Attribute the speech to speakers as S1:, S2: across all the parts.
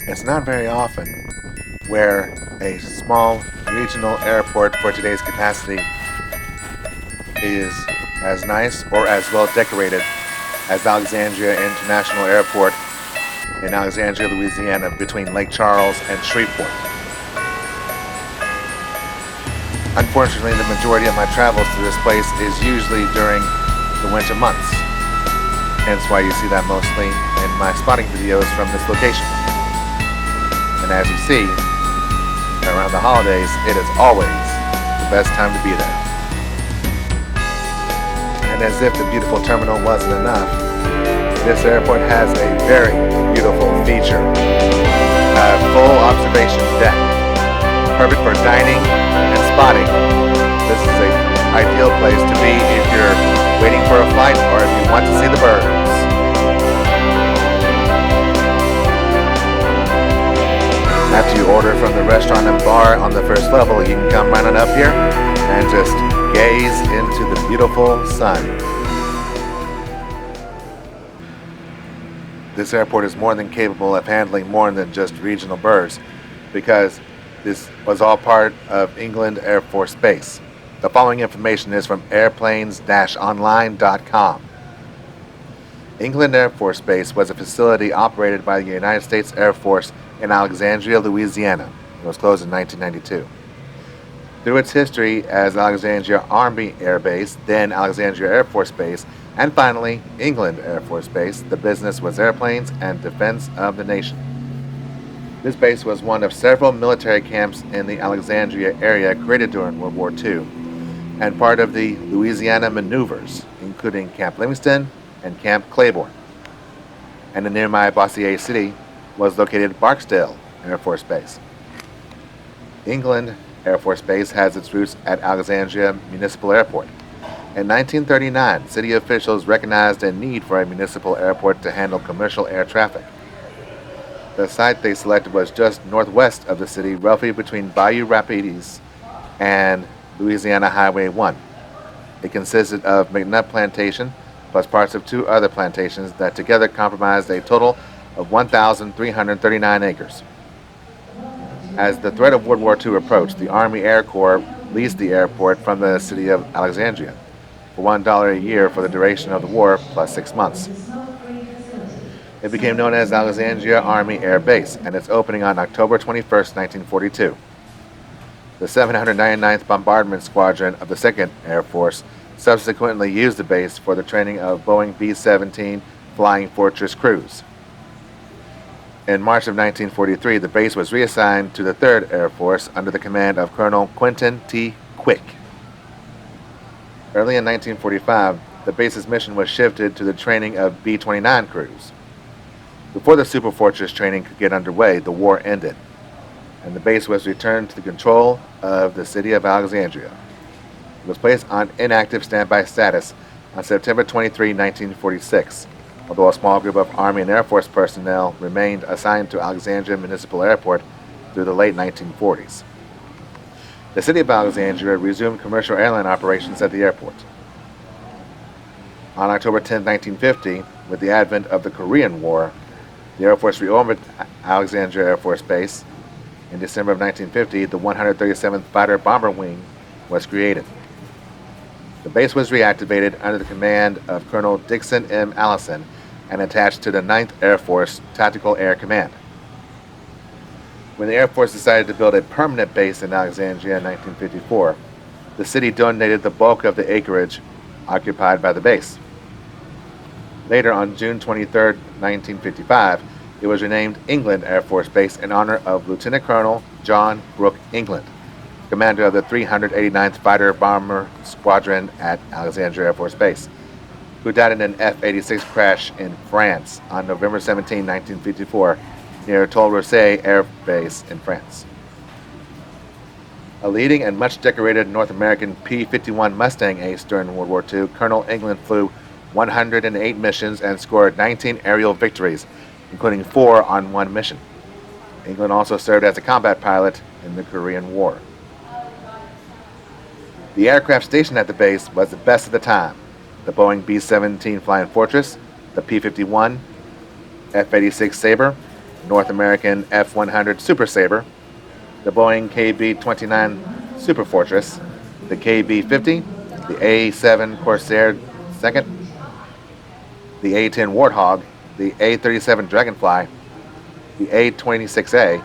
S1: It's not very often where a small regional airport for today's capacity is as nice or as well decorated as Alexandria International Airport in Alexandria, Louisiana, between Lake Charles and Shreveport. Unfortunately, the majority of my travels to this place is usually during the winter months, hence why you see that mostly in my spotting videos from this location. And as you see, around the holidays, it is always the best time to be there. And as if the beautiful terminal wasn't enough, this airport has a very beautiful feature. A full observation deck, perfect for dining and spotting. This is an ideal place to be if you're waiting for a flight or if you want to see the birds. After you order from the restaurant and bar on the first level, you can come right on up here and just gaze into the beautiful sun. This airport is more than capable of handling more than just regional birds, because this was all part of England Air Force Base. The following information is from airplanes-online.com. England Air Force Base was a facility operated by the United States Air Force in Alexandria, Louisiana. It was closed in 1992. Through its history as Alexandria Army Air Base, then Alexandria Air Force Base, and finally England Air Force Base, the business was airplanes and defense of the nation. This base was one of several military camps in the Alexandria area created during World War II, and part of the Louisiana maneuvers, including Camp Livingston and Camp Claiborne. And the nearby Bossier City was located Barksdale Air Force Base. England Air Force Base has its roots at Alexandria Municipal Airport. In 1939, city officials recognized a need for a municipal airport to handle commercial air traffic. The site they selected was just northwest of the city, roughly between Bayou Rapides and Louisiana Highway 1. It consisted of McNutt Plantation plus parts of two other plantations that together comprised a total of 1,339 acres. As the threat of World War II approached, the Army Air Corps leased the airport from the city of Alexandria for $1 a year for the duration of the war plus 6 months. It became known as Alexandria Army Air Base, and its opening on October 21, 1942. The 799th Bombardment Squadron of the 2nd Air Force subsequently used the base for the training of Boeing B-17 Flying Fortress crews. In March of 1943, the base was reassigned to the 3rd Air Force under the command of Colonel Quentin T. Quick. Early in 1945, the base's mission was shifted to the training of B-29 crews. Before the Super Fortress training could get underway, the war ended, and the base was returned to the control of the city of Alexandria. It was placed on inactive standby status on September 23, 1946. Although a small group of Army and Air Force personnel remained assigned to Alexandria Municipal Airport through the late 1940s. The city of Alexandria resumed commercial airline operations at the airport. On October 10, 1950, with the advent of the Korean War, the Air Force reorbited Alexandria Air Force Base. In December of 1950, the 137th Fighter Bomber Wing was created. The base was reactivated under the command of Colonel Dixon M. Allison and attached to the 9th Air Force Tactical Air Command. When the Air Force decided to build a permanent base in Alexandria in 1954, the city donated the bulk of the acreage occupied by the base. Later, on June 23, 1955, it was renamed England Air Force Base in honor of Lieutenant Colonel John Brooke England, commander of the 389th Fighter Bomber Squadron at Alexandria Air Force Base, who died in an F-86 crash in France on November 17, 1954, near Tol-Rosay Air Base in France. A leading and much decorated North American P-51 Mustang ace during World War II, Colonel England flew 108 missions and scored 19 aerial victories, including 4 on one mission. England also served as a combat pilot in the Korean War. The aircraft stationed at the base was the best of the time: the Boeing B-17 Flying Fortress, the P-51, F-86 Sabre, North American F-100 Super Sabre, the Boeing KB-29 Super Fortress, the KB-50, the A-7 Corsair II, the A-10 Warthog, the A-37 Dragonfly, the A-26A,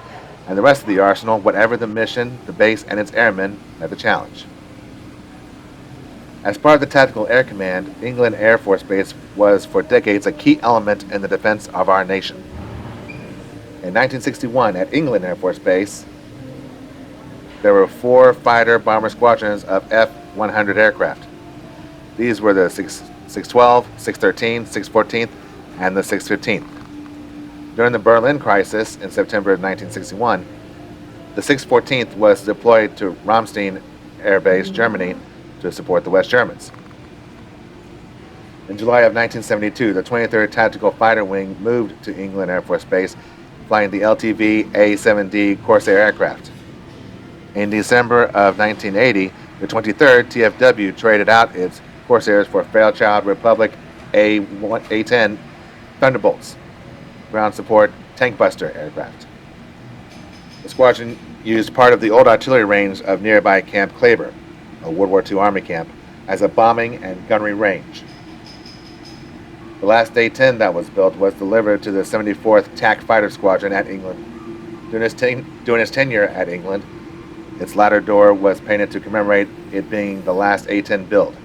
S1: and the rest of the arsenal, whatever the mission, the base, and its airmen met the challenge. As part of the Tactical Air Command, England Air Force Base was for decades a key element in the defense of our nation. In 1961, at England Air Force Base, there were 4 fighter bomber squadrons of F-100 aircraft. These were the 612, 613, 614th, and the 615th. During the Berlin crisis in September of 1961, the 614th was deployed to Ramstein Air Base, Germany, to support the West Germans. In July of 1972, the 23rd Tactical Fighter Wing moved to England Air Force Base, flying the LTV A-7D Corsair aircraft. In December of 1980, the 23rd TFW traded out its Corsairs for Fairchild Republic A-10 Thunderbolts, ground support tank buster aircraft. The squadron used part of the old artillery range of nearby Camp Kleber, a World War II Army camp, as a bombing and gunnery range. The last A-10 that was built was delivered to the 74th TAC Fighter Squadron at England. During its tenure at England, its ladder door was painted to commemorate it being the last A-10 build,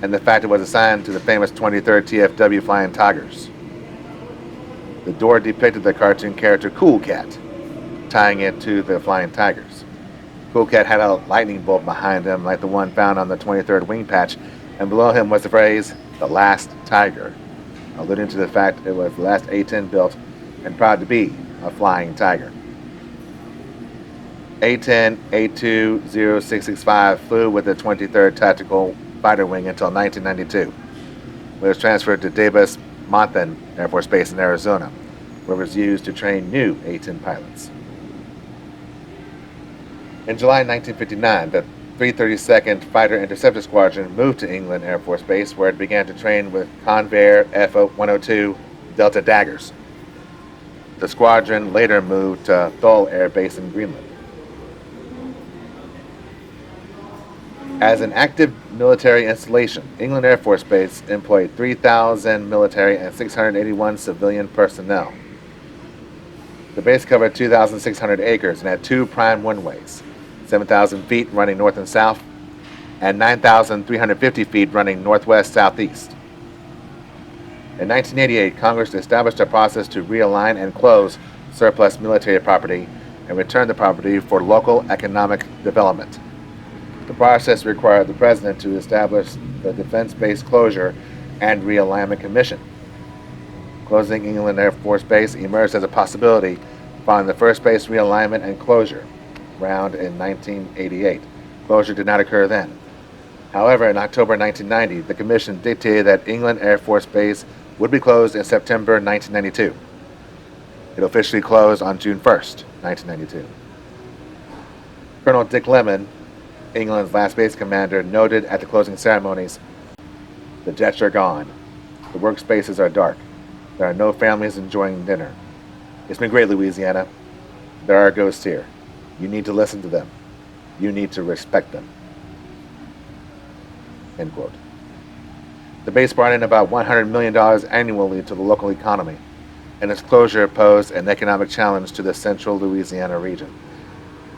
S1: and the fact it was assigned to the famous 23rd TFW Flying Tigers. The door depicted the cartoon character Cool Cat, tying it to the Flying Tigers. Cool Cat had a lightning bolt behind him like the one found on the 23rd wing patch, and below him was the phrase, "The Last Tiger," alluding to the fact it was the last A-10 built and proud to be a Flying Tiger. A-10 A20665 flew with the 23rd Tactical Fighter Wing until 1992, when it was transferred to Davis Monthan Air Force Base in Arizona, where it was used to train new A-10 pilots. In July 1959, the 332nd Fighter Interceptor Squadron moved to England Air Force Base, where it began to train with Convair F-102 Delta Daggers. The squadron later moved to Thule Air Base in Greenland. As an active military installation, England Air Force Base employed 3,000 military and 681 civilian personnel. The base covered 2,600 acres and had 2 prime runways, 7,000 feet running north and south, and 9,350 feet running northwest-southeast. In 1988, Congress established a process to realign and close surplus military property and return the property for local economic development. The process required the President to establish the Defense Base Closure and Realignment Commission. Closing England Air Force Base emerged as a possibility following the first base realignment and closure round in 1988. Closure did not occur then. However, in October 1990, the Commission dictated that England Air Force Base would be closed in September 1992. It officially closed on June 1st, 1992. Colonel Dick Lemon, England's last base commander, noted at the closing ceremonies, "The jets are gone. The workspaces are dark. There are no families enjoying dinner. It's been great, Louisiana. There are ghosts here. You need to listen to them. You need to respect them." End quote. The base brought in about $100 million annually to the local economy, and its closure posed an economic challenge to the central Louisiana region.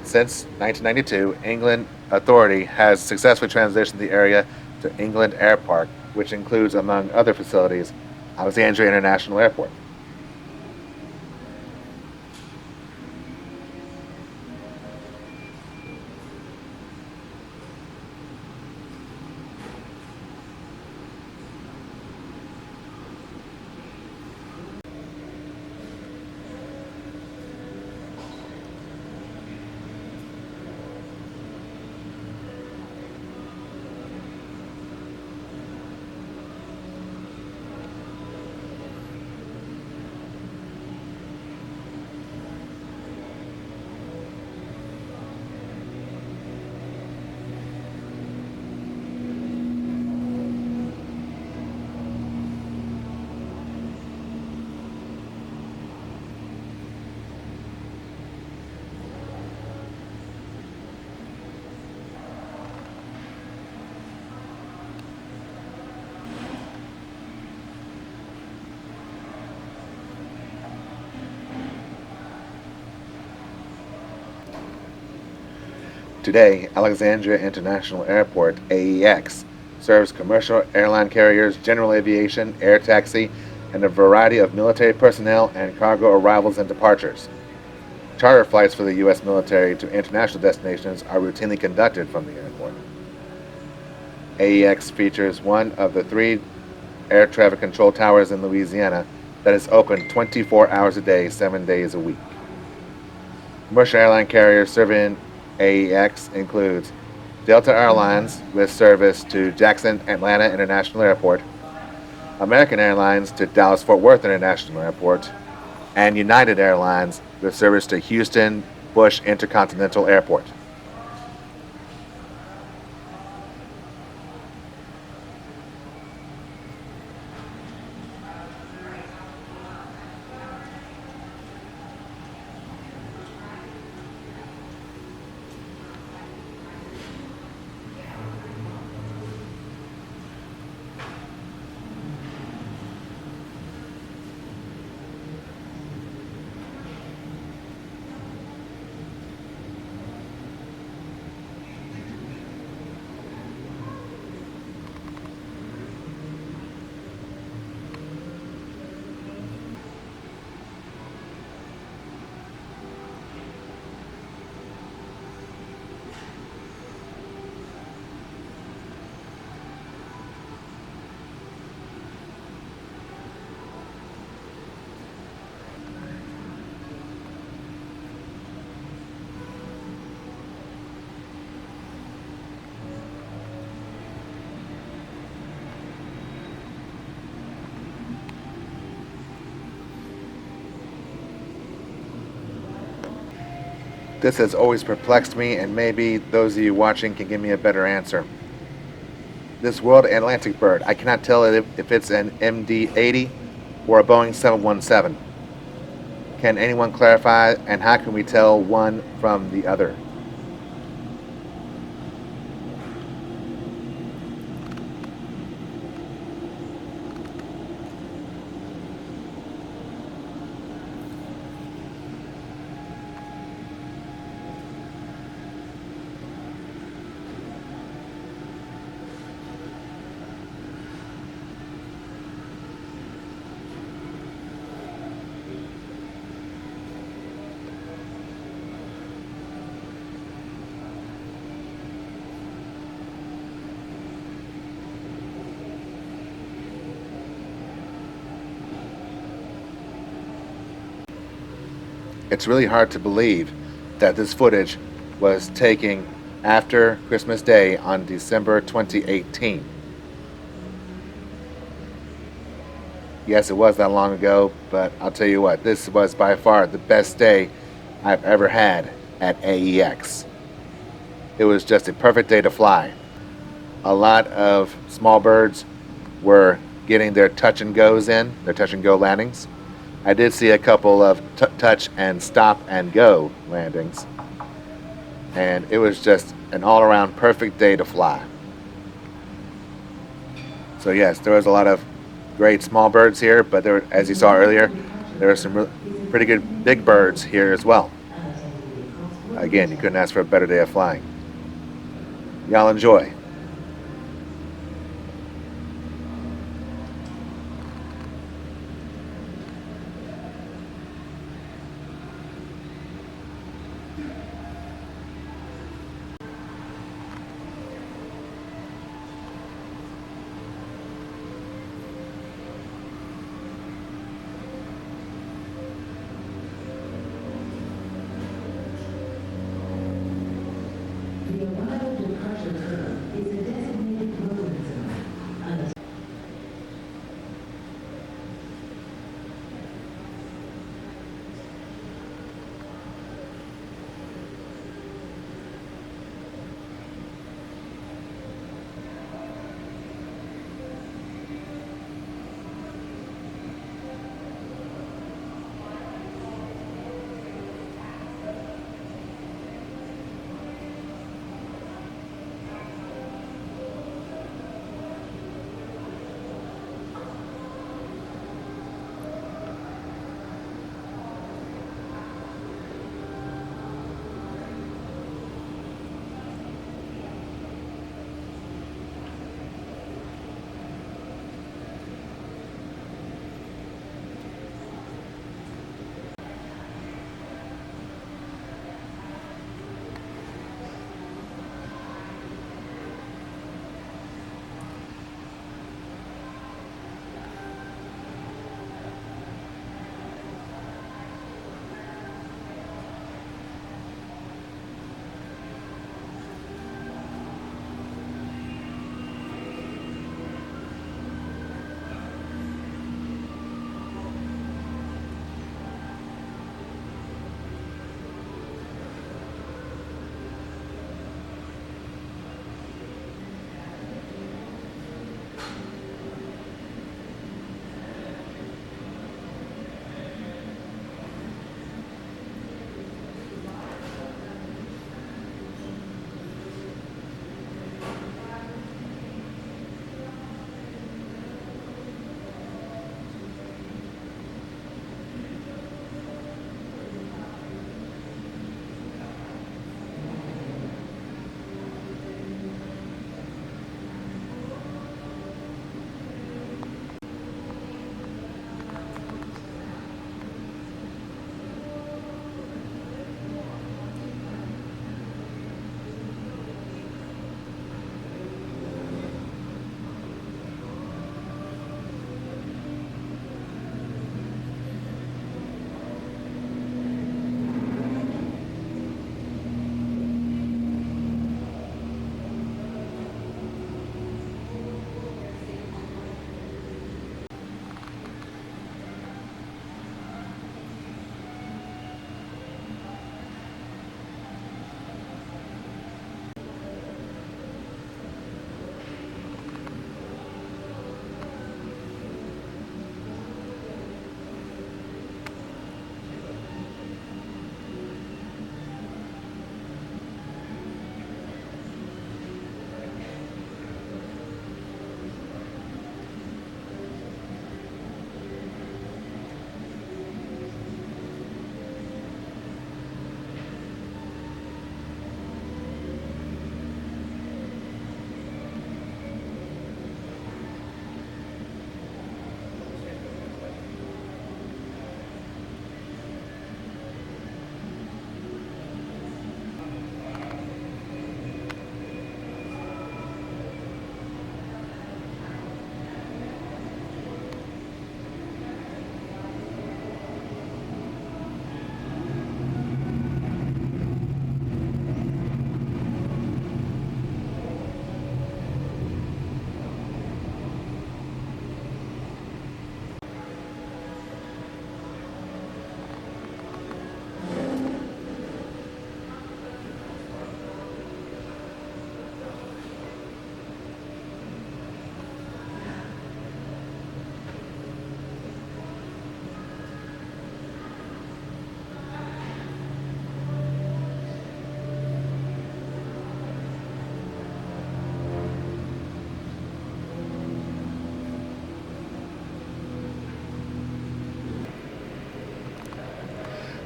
S1: Since 1992, England Authority has successfully transitioned the area to England Air Park, which includes, among other facilities, Alexandria International Airport. Today, Alexandria International Airport, AEX, serves commercial airline carriers, general aviation, air taxi, and a variety of military personnel and cargo arrivals and departures. Charter flights for the U.S. military to international destinations are routinely conducted from the airport. AEX features one of the 3 air traffic control towers in Louisiana that is open 24 hours a day, 7 days a week. Commercial airline carriers serving AEX includes Delta Airlines with service to Jackson Atlanta International Airport, American Airlines to Dallas-Fort Worth International Airport, and United Airlines with service to Houston Bush Intercontinental Airport. This has always perplexed me, and maybe those of you watching can give me a better answer. This World Atlantic bird, I cannot tell if it's an MD-80 or a Boeing 717. Can anyone clarify, and how can we tell one from the other? It's really hard to believe that this footage was taken after Christmas Day on December 2018. Yes, it was that long ago, but I'll tell you what, this was by far the best day I've ever had at AEX. It was just a perfect day to fly. A lot of small birds were getting their touch and goes in, their touch and go landings. I did see a couple of touch and stop and go landings, and it was just an all-around perfect day to fly. So yes, there was a lot of great small birds here, but there, as you saw earlier, there were some pretty good big birds here as well. Again, you couldn't ask for a better day of flying. Y'all enjoy.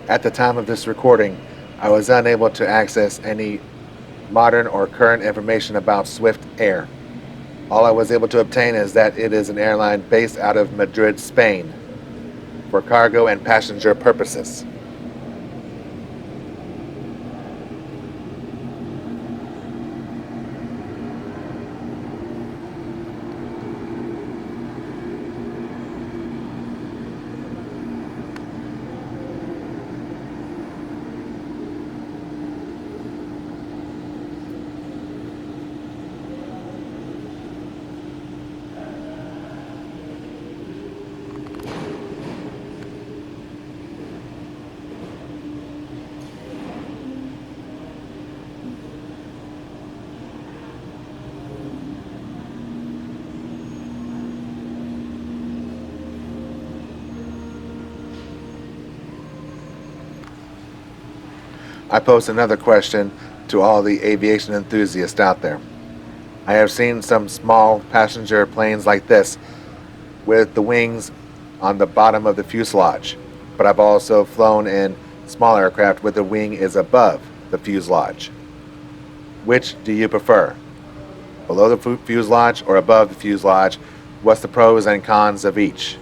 S1: At the time of this recording, I was unable to access any modern or current information about SwiftAir. All I was able to obtain is that it is an airline based out of Madrid, Spain, for cargo and passenger purposes. I pose another question to all the aviation enthusiasts out there. I have seen some small passenger planes like this with the wings on the bottom of the fuselage, but I've also flown in small aircraft where the wing is above the fuselage. Which do you prefer? Below the fuselage or above the fuselage? What's the pros and cons of each?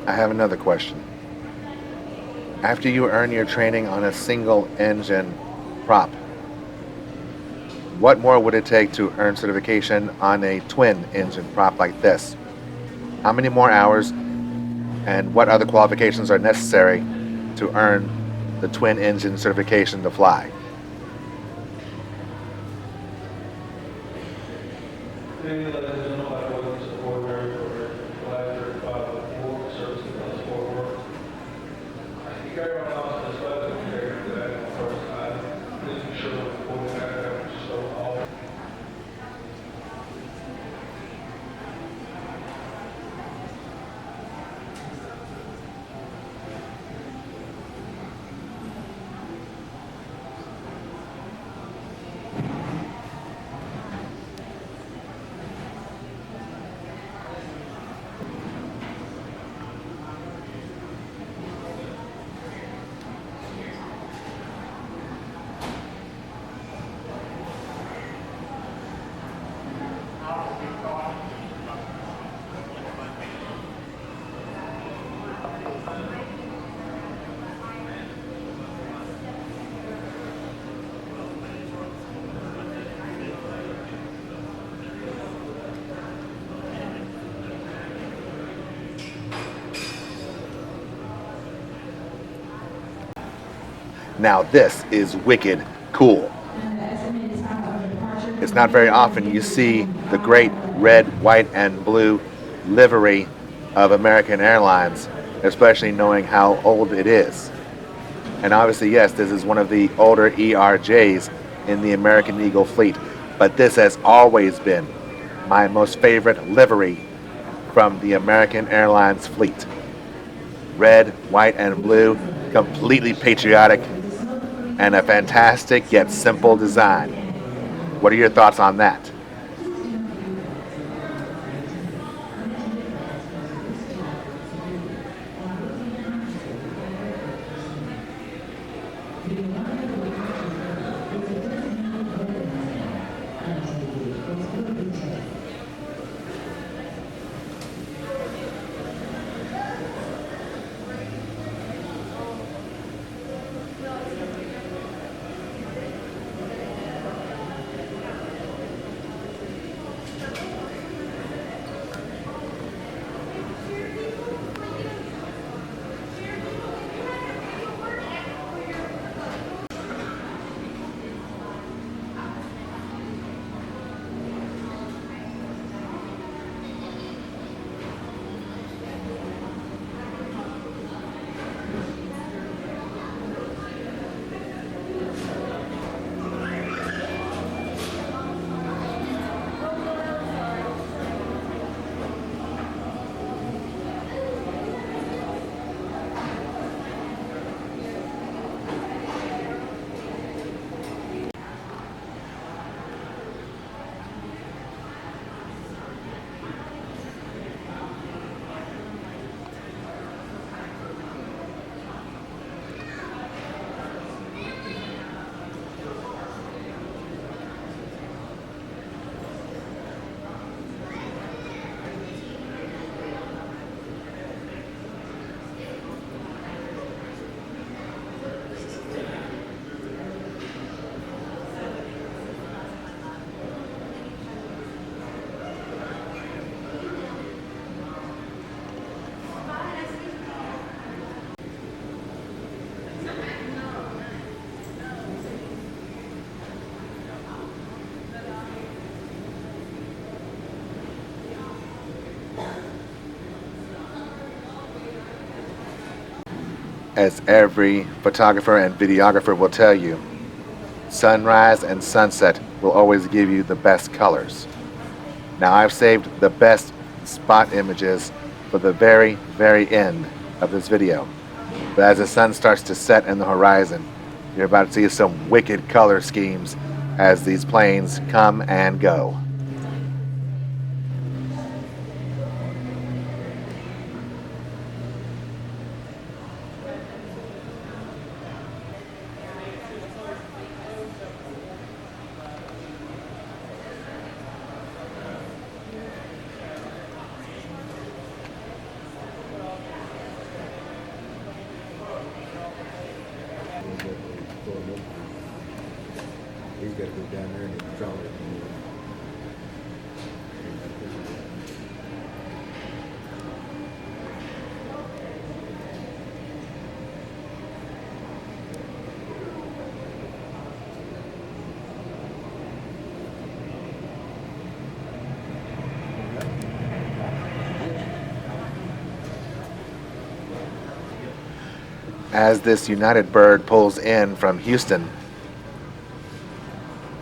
S1: I have another question. After you earn your training on a single engine prop, what more would it take to earn certification on a twin engine prop like this? How many more hours and what other qualifications are necessary to earn the twin engine certification to fly? Now this is wicked cool. It's not very often you see the great red, white, and blue livery of American Airlines, especially knowing how old it is. And obviously, yes, this is one of the older ERJs in the American Eagle fleet, but this has always been my most favorite livery from the American Airlines fleet. Red, white, and blue, completely patriotic, and a fantastic yet simple design. What are your thoughts on that? As every photographer and videographer will tell you, sunrise and sunset will always give you the best colors. Now I've saved the best spot images for the very, very end of this video. But as the sun starts to set in the horizon, you're about to see some wicked color schemes as these planes come and go.
S2: He's got to go down there and control it.
S1: As this United bird pulls in from Houston,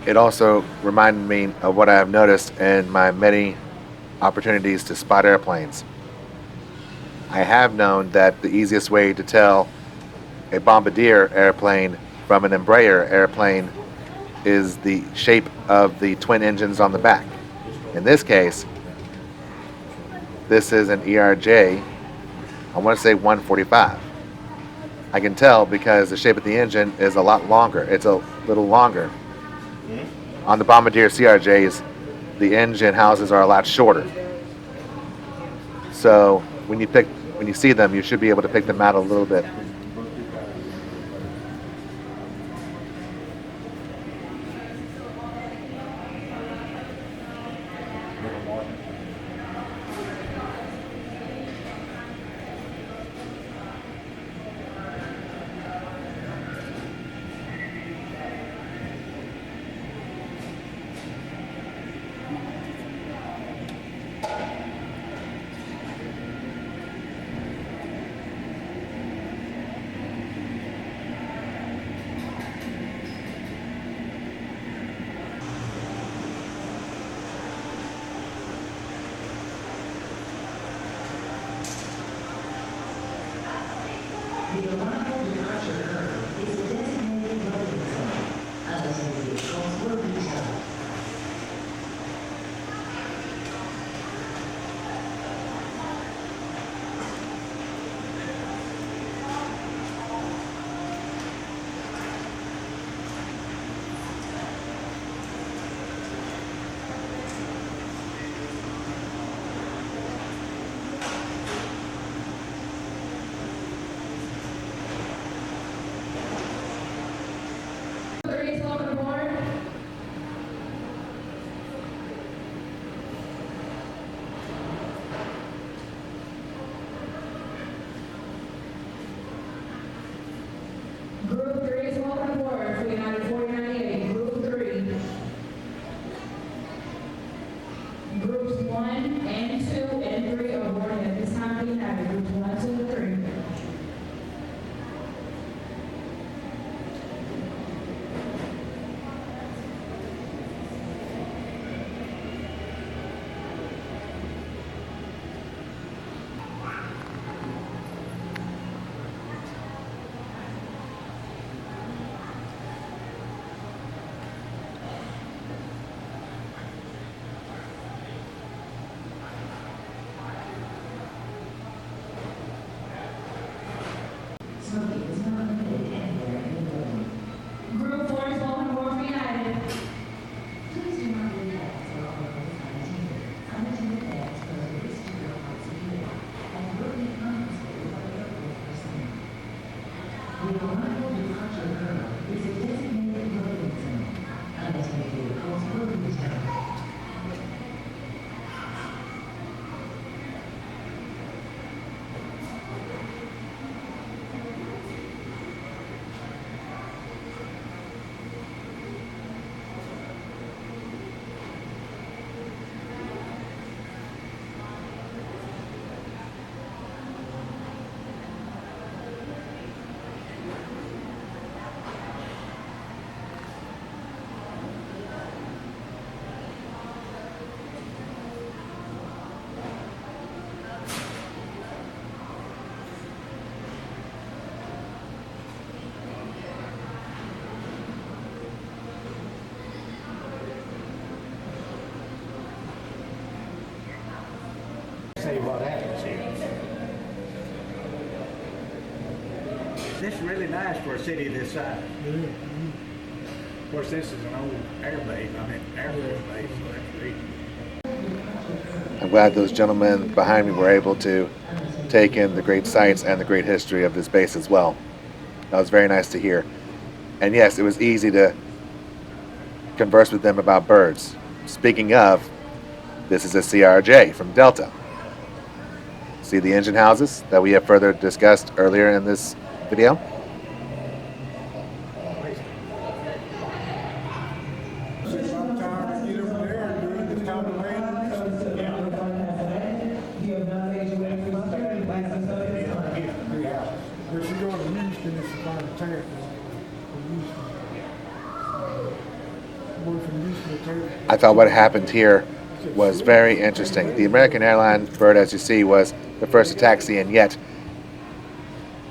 S1: it also reminded me of what I have noticed in my many opportunities to spot airplanes. I have known that the easiest way to tell a Bombardier airplane from an Embraer airplane is the shape of the twin engines on the back. In this case, this is an ERJ, I want to say 145. I can tell because the shape of the engine is a lot longer. It's a little longer. On the Bombardier CRJs, the engine houses are a lot shorter. So when you see them, you should be able to pick them out a little bit.
S3: Group 3 is welcome aboard for United 498, Group 3. Groups 1 and 2 and 3 are boarding at this time for United, Groups 1, 2, and 3. Group 4 is welcome aboard for United.
S4: Please do not leave bags or overload unattended. Unattended bags pose a risk to your passenger and will be confiscated by airport personnel. The arrival departure curve is a designated loading zone. Unattended vehicles will be returned.
S5: See what happens here. This is really nice for a city this size. Of course, this is an old air base, Air Force base, so that's the reason.
S1: I'm glad those gentlemen behind me were able to take in the great sights and the great history of this base as well. That was very nice to hear. And yes, it was easy to converse with them about birds. Speaking of, this is a CRJ from Delta. See the engine houses that we have further discussed earlier in this video? I thought what happened here was very interesting. The American Airlines bird, as you see, was the first to taxi, and yet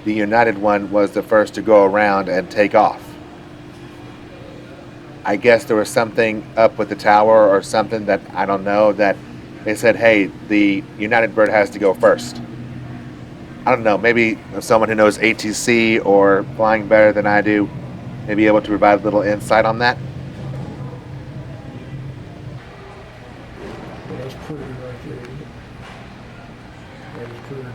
S1: the United one was the first to go around and take off. I guess there was something up with the tower or something that I don't know, that they said, hey, the United bird has to go first. I don't know, maybe someone who knows ATC or flying better than I do may be able to provide a little insight on that.
S2: That's pretty right there. That is pretty.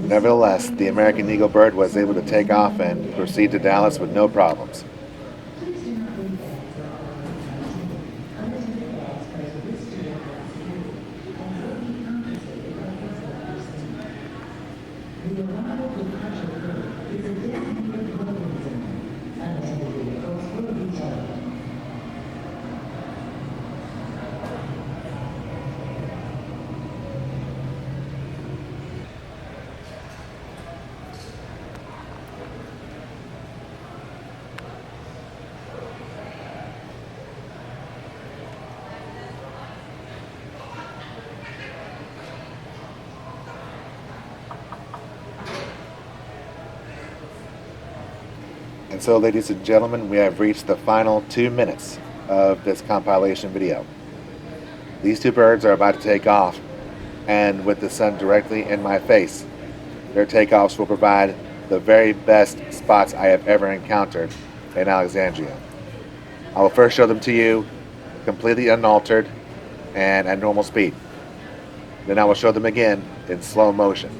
S1: Nevertheless, the American Eagle bird was able to take off and proceed to Dallas with no problems. And so, ladies and gentlemen, we have reached the final 2 minutes of this compilation video. These two birds are about to take off, and with the sun directly in my face, their takeoffs will provide the very best spots I have ever encountered in Alexandria. I will first show them to you completely unaltered and at normal speed. Then I will show them again in slow motion.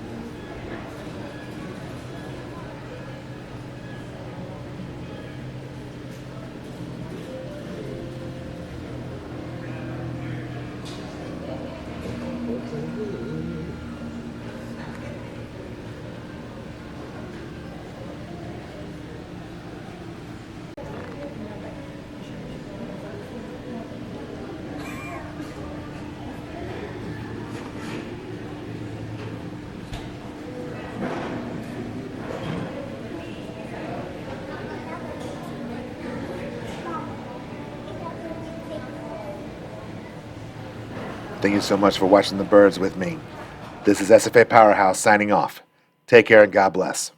S1: Thank you so much for watching the birds with me. This is SFAPowerhouse signing off. Take care and God bless.